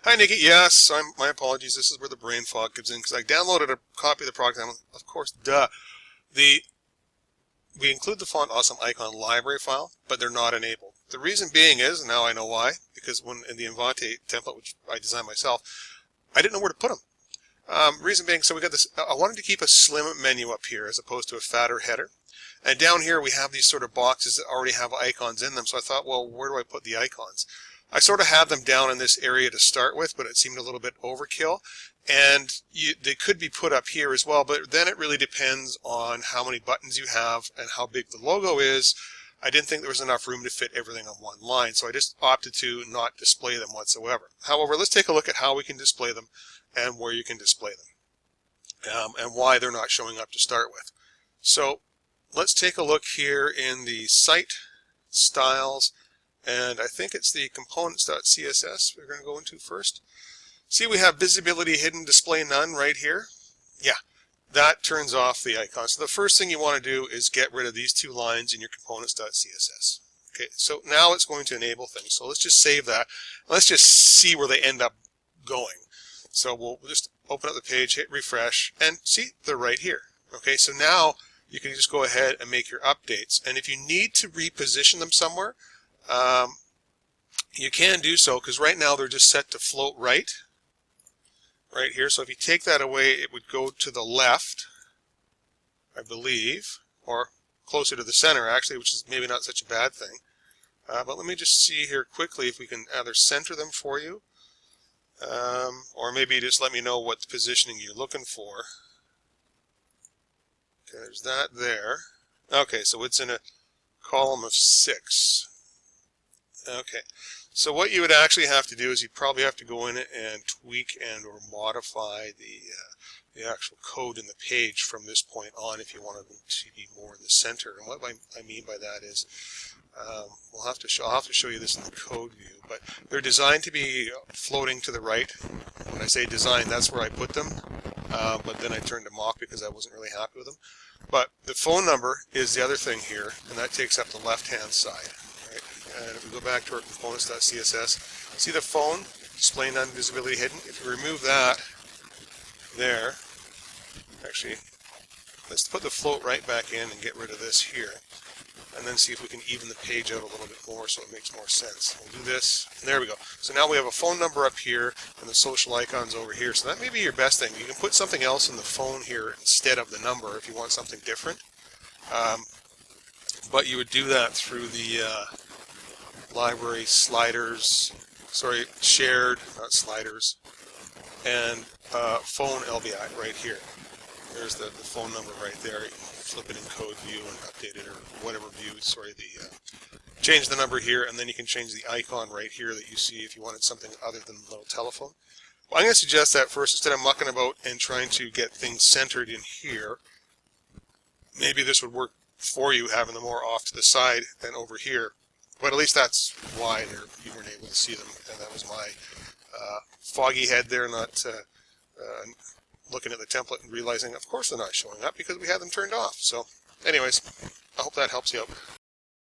Hi, Nikki. Yes, my apologies. This is where the brain fog comes in because I downloaded a copy of the product. Of course, duh. The We include the font awesome icon library file, but they're not enabled. The reason being is, and now I know why, because when in the Invante template, which I designed myself, I didn't know where to put them. Reason being, so we got this. I wanted to keep a slim menu up here as opposed to a fatter header. And down here we have these sort of boxes that already have icons in them. So I thought, well, where do I put the icons? I sort of had them down in this area to start with, but it seemed a little bit overkill. And they could be put up here as well, but then it really depends on how many buttons you have and how big the logo is. I didn't think there was enough room to fit everything on one line, so I just opted to not display them whatsoever. However, let's take a look at how we can display them and where you can display them, and why they're not showing up to start with. So let's take a look here in the site styles, and I think it's the components.css we're going to go into first. See, we have visibility hidden, display none right here. Yeah, that turns off the icon. So the first thing you want to do is get rid of these two lines in your components.css. Okay, so now it's going to enable things. So let's just save that. Let's just see where they end up going. So we'll just open up the page, hit refresh, and see, they're right here. Okay, so now you can just go ahead and make your updates. And if you need to reposition them somewhere, you can do so, because right now they're just set to float right here. So if you take that away, it would go to the left, I believe, or closer to the center actually, which is maybe not such a bad thing. But let me just see here quickly if we can either center them for you, or maybe just let me know what positioning you're looking for. Okay, there's that there. Okay, so it's in a column of 6. Okay, so what you would actually have to do is you probably have to go in and tweak and or modify the actual code in the page from this point on if you wanted them to be more in the center. And what I mean by that is I'll have to show you this in the code view, but they're designed to be floating to the right. When I say design, that's where I put them, but then I turned them off because I wasn't really happy with them. But the phone number is the other thing here, and that takes up the left-hand side. And if we go back to our components.css, see the phone, display none, visibility hidden. If you remove that there, actually, let's put the float right back in and get rid of this here. And then see if we can even the page out a little bit more so it makes more sense. We'll do this, and there we go. So now we have a phone number up here and the social icons over here. So that may be your best thing. You can put something else in the phone here instead of the number if you want something different. But you would do that through the library sliders, shared, not sliders, and phone LBI right here. There's the phone number right there. You can flip it in code view and update it, or whatever view, change the number here, and then you can change the icon right here that you see if you wanted something other than the little telephone. Well, I'm going to suggest that first, instead of mucking about and trying to get things centered in here, maybe this would work for you, having them more off to the side than over here. But at least that's why you weren't able to see them, and that was my foggy head there, not looking at the template and realizing, of course, they're not showing up because we had them turned off. So, anyways, I hope that helps you out.